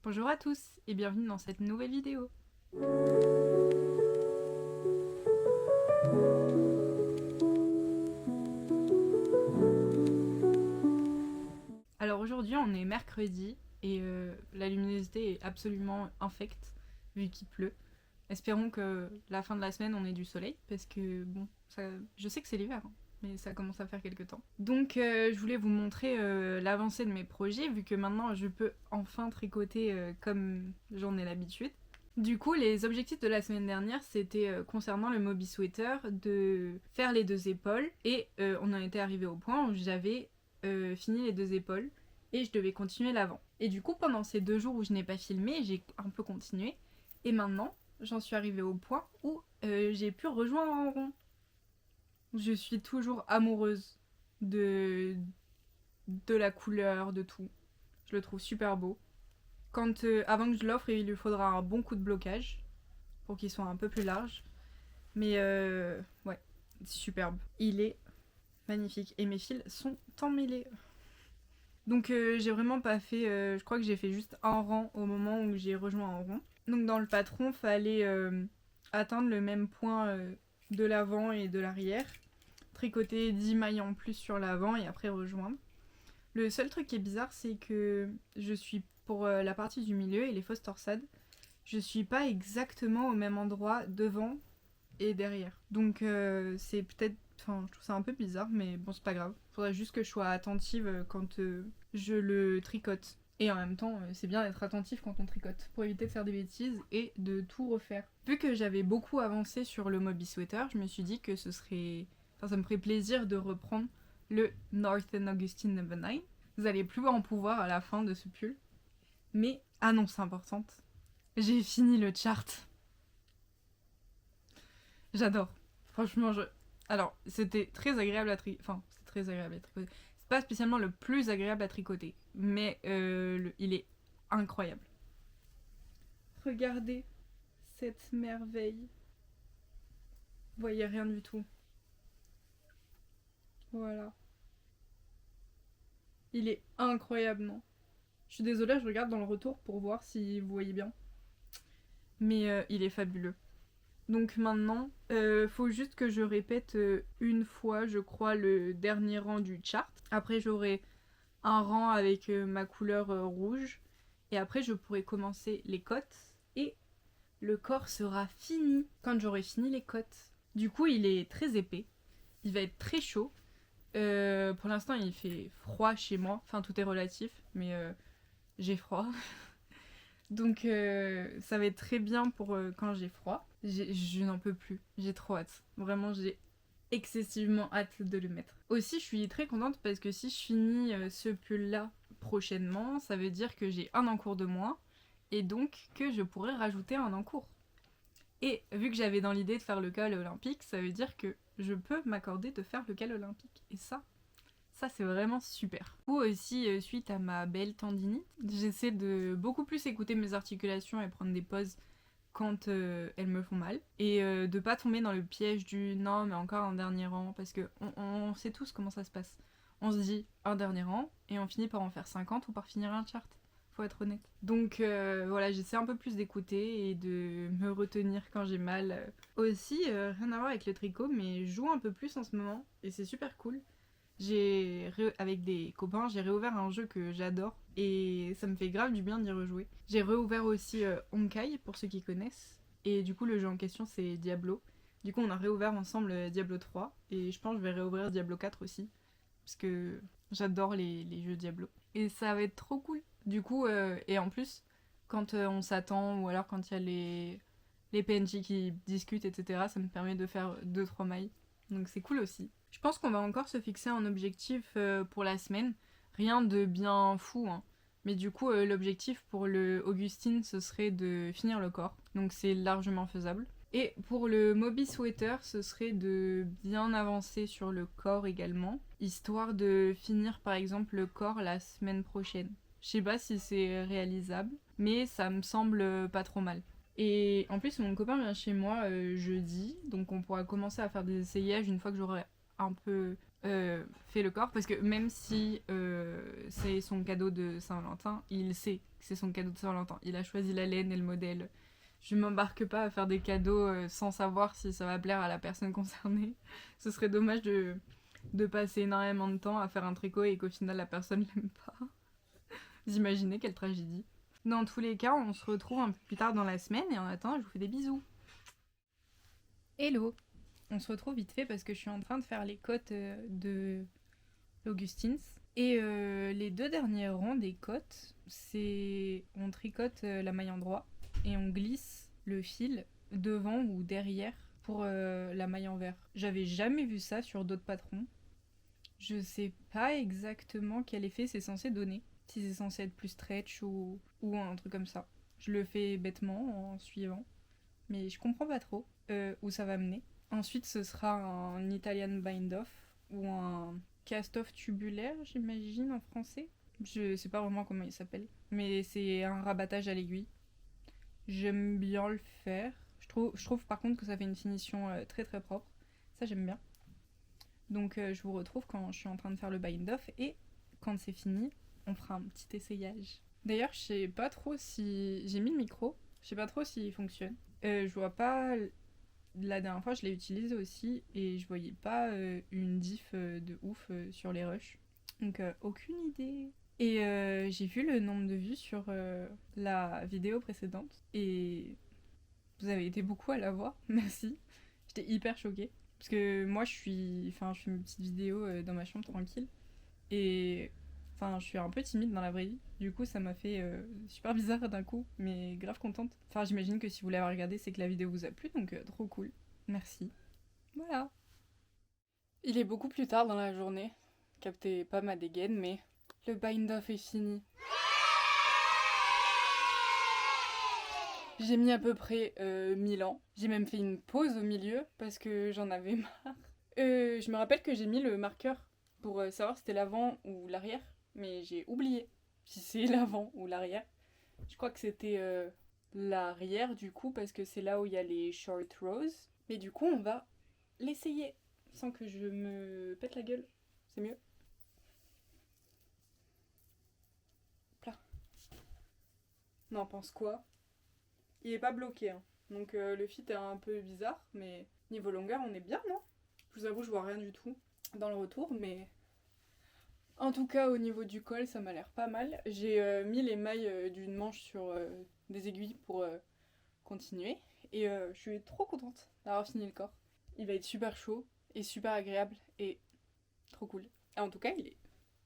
Bonjour à tous et bienvenue dans cette nouvelle vidéo. Alors aujourd'hui on est mercredi et la luminosité est absolument infecte vu qu'il pleut. Espérons que la fin de la semaine on ait du soleil parce que bon, je sais que c'est l'hiver hein, mais ça commence à faire quelques temps. Donc je voulais vous montrer l'avancée de mes projets vu que maintenant je peux enfin tricoter comme j'en ai l'habitude. Du coup, les objectifs de la semaine dernière, c'était concernant le Moby Sweater, de faire les deux épaules. Et on en était arrivé au point où j'avais fini les deux épaules et je devais continuer l'avant. Et du coup, pendant ces 2 jours où je n'ai pas filmé, j'ai un peu continué. Et maintenant, j'en suis arrivée au point où j'ai pu rejoindre en rond. Je suis toujours amoureuse de la couleur, de tout. Je le trouve super beau. Avant que je l'offre, il lui faudra un bon coup de blocage pour qu'il soit un peu plus large. Mais ouais, superbe. Il est magnifique. Et mes fils sont emmêlés. Donc j'ai vraiment pas fait... je crois que j'ai fait juste un rang au moment où j'ai rejoint en rond. Donc dans le patron, fallait atteindre le même point de l'avant et de l'arrière. Tricoter 10 mailles en plus sur l'avant et après rejoindre. Le seul truc qui est bizarre, c'est que je suis pour la partie du milieu et les fausses torsades, je suis pas exactement au même endroit devant et derrière. Donc c'est peut-être... Enfin, je trouve ça un peu bizarre, mais bon, c'est pas grave. Faudrait juste que je sois attentive quand je le tricote. Et en même temps, c'est bien d'être attentif quand on tricote, pour éviter de faire des bêtises et de tout refaire. Vu que j'avais beaucoup avancé sur le Moby Sweater, je me suis dit que ce serait... Enfin, ça me ferait plaisir de reprendre le Northern Augustine No. 9. Vous allez plus en pouvoir à la fin de ce pull. Mais, annonce importante, j'ai fini le chart. J'adore. Franchement, Alors, c'était très agréable à tricoter. Enfin, c'est très agréable à tricoter. C'est pas spécialement le plus agréable à tricoter, mais il est incroyable. Regardez cette merveille. Vous voyez rien du tout. Voilà. Il est incroyable, non? Je suis désolée, je regarde dans le retour pour voir si vous voyez bien. Mais il est fabuleux. Donc maintenant, faut juste que je répète une fois, je crois, le dernier rang du chart. Après, j'aurai un rang avec ma couleur rouge. Et après, je pourrai commencer les côtes. Et le corps sera fini quand j'aurai fini les côtes. Du coup, il est très épais. Il va être très chaud. Pour l'instant, il fait froid chez moi. Enfin, tout est relatif, mais j'ai froid. Donc ça va être très bien pour quand j'ai froid. Je n'en peux plus, j'ai trop hâte. Vraiment, j'ai excessivement hâte de le mettre. Aussi, je suis très contente parce que si je finis ce pull-là prochainement, ça veut dire que j'ai un encours de moins et donc que je pourrais rajouter un encours. Et vu que j'avais dans l'idée de faire le cal olympique, ça veut dire que je peux m'accorder de faire le cal olympique. Et ça c'est vraiment super. Ou aussi, suite à ma belle tendinite, j'essaie de beaucoup plus écouter mes articulations et prendre des pauses quand elles me font mal. Et de pas tomber dans le piège du non mais encore un dernier rang, parce que on sait tous comment ça se passe. On se dit un dernier rang et on finit par en faire 50 ou par finir un chart. Faut être honnête. Donc voilà, j'essaie un peu plus d'écouter et de me retenir quand j'ai mal. Aussi, rien à voir avec le tricot, mais je joue un peu plus en ce moment et c'est super cool. Avec des copains, j'ai réouvert un jeu que j'adore et ça me fait grave du bien d'y rejouer. J'ai réouvert aussi Honkai pour ceux qui connaissent et du coup le jeu en question c'est Diablo. Du coup on a réouvert ensemble Diablo 3 et je pense que je vais réouvrir Diablo 4 aussi parce que j'adore les jeux Diablo. Et ça va être trop cool. Du coup, et en plus, quand on s'attend ou alors quand il y a les PNJ qui discutent, etc., ça me permet de faire 2-3 mailles. Donc c'est cool aussi. Je pense qu'on va encore se fixer un objectif pour la semaine. Rien de bien fou, hein. Mais du coup, l'objectif pour le Augustine, ce serait de finir le corps. Donc c'est largement faisable. Et pour le Moby Sweater, ce serait de bien avancer sur le corps également, histoire de finir par exemple le corps la semaine prochaine. Je sais pas si c'est réalisable, mais ça me semble pas trop mal. Et en plus, mon copain vient chez moi jeudi, donc on pourra commencer à faire des essayages une fois que j'aurai un peu fait le corps, parce que même si c'est son cadeau de Saint-Valentin, il sait c'est son cadeau de Saint-Valentin. Il a choisi la laine et le modèle. Je m'embarque pas à faire des cadeaux sans savoir si ça va plaire à la personne concernée. Ce serait dommage de passer énormément de temps à faire un tricot et qu'au final la personne l'aime pas. Vous imaginez quelle tragédie. Dans tous les cas, on se retrouve un peu plus tard dans la semaine et en attendant, je vous fais des bisous. Hello. On se retrouve vite fait parce que je suis en train de faire les côtes de l'Augustins. Et les 2 derniers rangs des côtes, c'est on tricote la maille endroit et on glisse le fil devant ou derrière pour la maille envers. J'avais jamais vu ça sur d'autres patrons. Je sais pas exactement quel effet c'est censé donner. Si c'est censé être plus stretch ou un truc comme ça. Je le fais bêtement en suivant. Mais je comprends pas trop où ça va mener. Ensuite, ce sera un Italian bind-off ou un cast-off tubulaire, j'imagine, en français. Je sais pas vraiment comment il s'appelle. Mais c'est un rabattage à l'aiguille. J'aime bien le faire. Je trouve par contre que ça fait une finition très très propre. Ça, j'aime bien. Donc, je vous retrouve quand je suis en train de faire le bind-off. Et quand c'est fini, on fera un petit essayage. D'ailleurs, je sais pas trop si... J'ai mis le micro. Je sais pas trop s'il fonctionne. Je vois pas... La dernière fois, je l'ai utilisé aussi et je voyais pas une diff de ouf sur les rushs. Donc, aucune idée. Et j'ai vu le nombre de vues sur la vidéo précédente et vous avez été beaucoup à la voir. Merci. J'étais hyper choquée. Parce que moi, je fais mes petites vidéos dans ma chambre tranquille. Et je suis un peu timide dans la vraie vie. Du coup, ça m'a fait super bizarre d'un coup, mais grave contente. Enfin, j'imagine que si vous l'avez regardé, c'est que la vidéo vous a plu, donc trop cool. Merci. Voilà. Il est beaucoup plus tard dans la journée. Captez pas ma dégaine, mais le bind-off est fini. J'ai mis à peu près 1000 ans. J'ai même fait une pause au milieu parce que j'en avais marre. Je me rappelle que j'ai mis le marqueur pour savoir si c'était l'avant ou l'arrière, mais j'ai oublié si c'est l'avant ou l'arrière. Je crois que c'était l'arrière du coup parce que c'est là où il y a les short rows. Mais du coup on va l'essayer sans que je me pète la gueule. C'est mieux. Là. On en pense quoi? Il est pas bloqué, hein. Donc le fit est un peu bizarre, mais niveau longueur on est bien, non? Je vous avoue je vois rien du tout dans le retour, mais en tout cas au niveau du col ça m'a l'air pas mal. J'ai mis les mailles d'une manche sur des aiguilles pour continuer et je suis trop contente d'avoir fini le corps. Il va être super chaud et super agréable et trop cool. Et en tout cas il est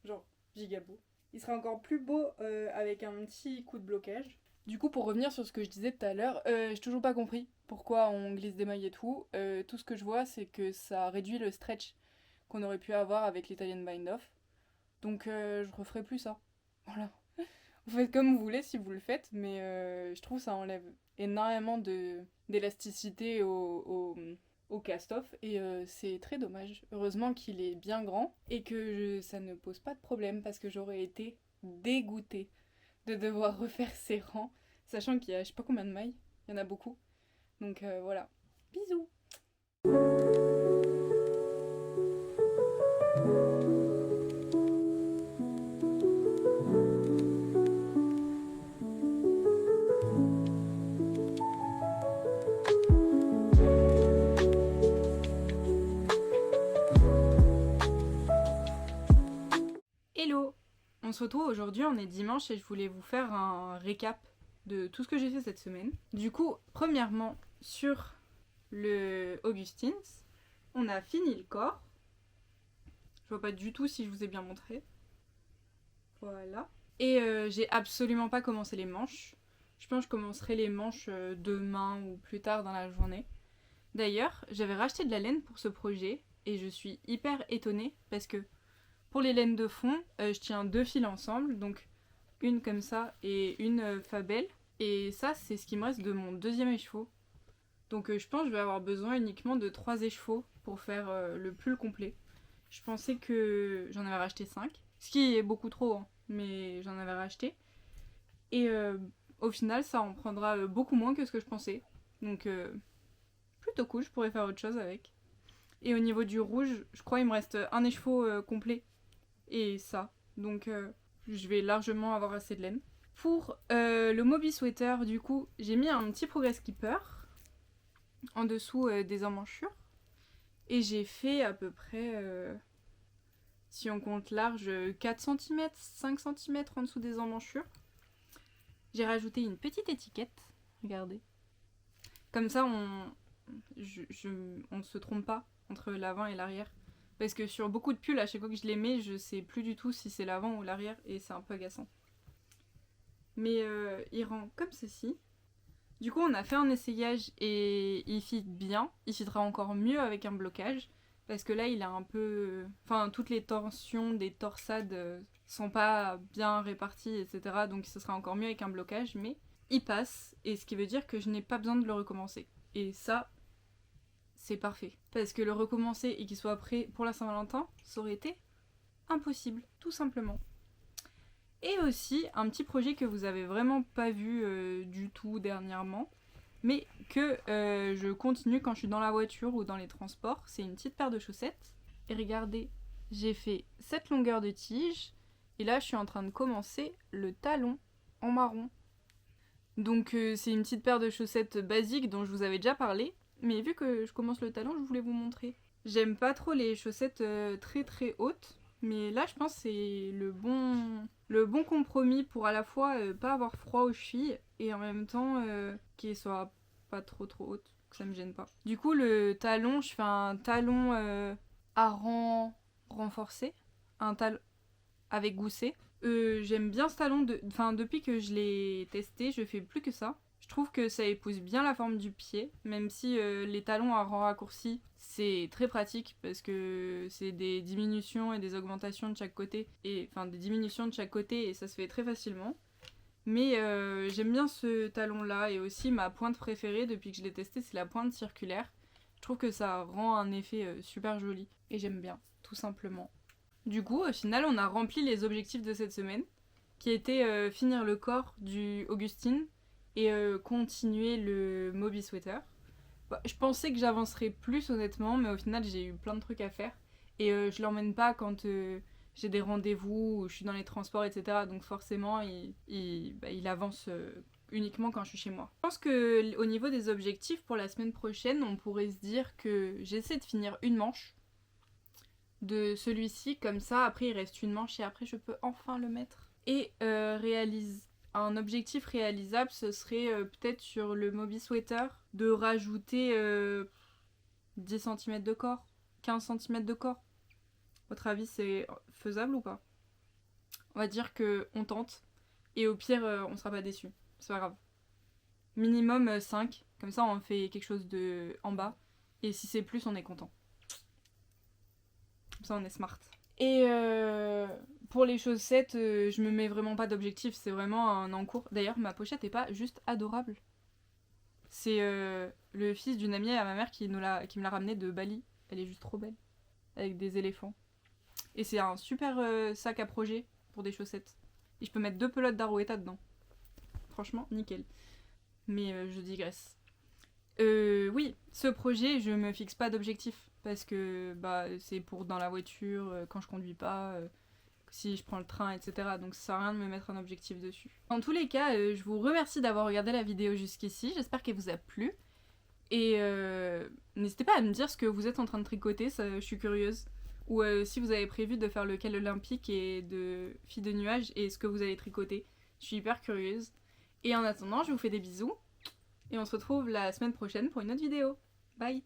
genre giga beau. Il sera encore plus beau avec un petit coup de blocage. Du coup, pour revenir sur ce que je disais tout à l'heure, j'ai toujours pas compris pourquoi on glisse des mailles et tout. Tout ce que je vois, c'est que ça réduit le stretch qu'on aurait pu avoir avec l'Italian Bind-Off. Donc je referai plus ça. Voilà. Vous faites comme vous voulez si vous le faites, mais je trouve que ça enlève énormément d'élasticité au cast-off et c'est très dommage. Heureusement qu'il est bien grand et que ça ne pose pas de problème parce que j'aurais été dégoûtée de devoir refaire ses rangs, sachant qu'il y a je sais pas combien de mailles, il y en a beaucoup. Donc voilà. Bisous. Hello. On se retrouve aujourd'hui, on est dimanche et je voulais vous faire un récap de tout ce que j'ai fait cette semaine. Du coup, premièrement, sur le Augustins, on a fini le corps. Je vois pas du tout si je vous ai bien montré. Voilà. Et j'ai absolument pas commencé les manches. Je pense que je commencerai les manches demain ou plus tard dans la journée. D'ailleurs, j'avais racheté de la laine pour ce projet et je suis hyper étonnée parce que pour les laines de fond, je tiens 2 fils ensemble, donc une comme ça et une Fabelle. Et ça, c'est ce qui me reste de mon deuxième écheveau. Donc je pense que je vais avoir besoin uniquement de 3 écheveaux pour faire le pull complet. Je pensais que j'en avais racheté 5, ce qui est beaucoup trop, hein, mais j'en avais racheté. Et au final, ça en prendra beaucoup moins que ce que je pensais. Donc plutôt cool, je pourrais faire autre chose avec. Et au niveau du rouge, je crois qu'il me reste un écheveau complet. Et ça. Donc je vais largement avoir assez de laine. Pour le Moby Sweater, du coup, j'ai mis un petit progress keeper en dessous des emmanchures. Et j'ai fait à peu près, si on compte large, 4 cm, 5 cm en dessous des emmanchures. J'ai rajouté une petite étiquette, regardez. Comme ça, on ne se trompe pas entre l'avant et l'arrière. Parce que sur beaucoup de pulls, à chaque fois que je les mets, je sais plus du tout si c'est l'avant ou l'arrière et c'est un peu agaçant. Mais il rend comme ceci. Du coup, on a fait un essayage et il fit bien. Il fitera encore mieux avec un blocage. Parce que là, il a un peu... Enfin, toutes les tensions des torsades sont pas bien réparties, etc. Donc ce sera encore mieux avec un blocage. Mais il passe. Et ce qui veut dire que je n'ai pas besoin de le recommencer. Et ça, c'est parfait. Parce que le recommencer et qu'il soit prêt pour la Saint-Valentin, ça aurait été impossible. Tout simplement. Et aussi un petit projet que vous avez vraiment pas vu du tout dernièrement, mais que je continue quand je suis dans la voiture ou dans les transports. C'est une petite paire de chaussettes. Et regardez, j'ai fait cette longueur de tige. Et là, je suis en train de commencer le talon en marron. Donc c'est une petite paire de chaussettes basiques dont je vous avais déjà parlé. Mais vu que je commence le talon, je voulais vous montrer. J'aime pas trop les chaussettes très très hautes. Mais là, je pense que c'est le bon compromis pour à la fois pas avoir froid aux chevilles et en même temps qu'il soit pas trop haute, que ça me gêne pas. Du coup, le talon, je fais un talon à rang renforcé, un talon avec gousset. J'aime bien ce talon, depuis que je l'ai testé, je fais plus que ça. Je trouve que ça épouse bien la forme du pied, même si les talons à rang raccourci, c'est très pratique parce que c'est des diminutions et des augmentations de chaque côté, et ça se fait très facilement. Mais j'aime bien ce talon-là, et aussi ma pointe préférée depuis que je l'ai testé, c'est la pointe circulaire. Je trouve que ça rend un effet super joli, et j'aime bien, tout simplement. Du coup, au final, on a rempli les objectifs de cette semaine, qui étaient finir le corps du Augustine, et continuer le Moby Sweater. Bah, je pensais que j'avancerais plus honnêtement, mais au final j'ai eu plein de trucs à faire. Et je l'emmène pas quand j'ai des rendez-vous ou je suis dans les transports, etc. Donc forcément il avance uniquement quand je suis chez moi. Je pense que au niveau des objectifs pour la semaine prochaine, on pourrait se dire que j'essaie de finir une manche de celui-ci, comme ça après il reste une manche et après je peux enfin le mettre. Et un objectif réalisable, ce serait peut-être sur le Moby Sweater de rajouter 10 cm de corps, 15 cm de corps. Votre avis, c'est faisable ou pas? On va dire qu'on tente et au pire, on sera pas déçu. C'est pas grave. Minimum 5, comme ça on fait quelque chose de en bas. Et si c'est plus, on est content. Comme ça on est smart. Et pour les chaussettes, je me mets vraiment pas d'objectif, c'est vraiment un en cours. D'ailleurs, ma pochette est pas juste adorable. C'est le fils d'une amie à ma mère qui me l'a ramené de Bali. Elle est juste trop belle, avec des éléphants. Et c'est un super sac à projet pour des chaussettes. Et je peux mettre 2 pelotes d'Arouetta dedans. Franchement, nickel. Mais je digresse. Oui, ce projet, je me fixe pas d'objectif. Parce que c'est pour dans la voiture, quand je conduis pas, si je prends le train, etc. Donc ça sert à rien de me mettre un objectif dessus. En tous les cas, je vous remercie d'avoir regardé la vidéo jusqu'ici. J'espère qu'elle vous a plu. Et n'hésitez pas à me dire ce que vous êtes en train de tricoter, ça, je suis curieuse. Ou si vous avez prévu de faire le cal olympique et de filles de nuages et ce que vous allez tricoter. Je suis hyper curieuse. Et en attendant, je vous fais des bisous. Et on se retrouve la semaine prochaine pour une autre vidéo. Bye!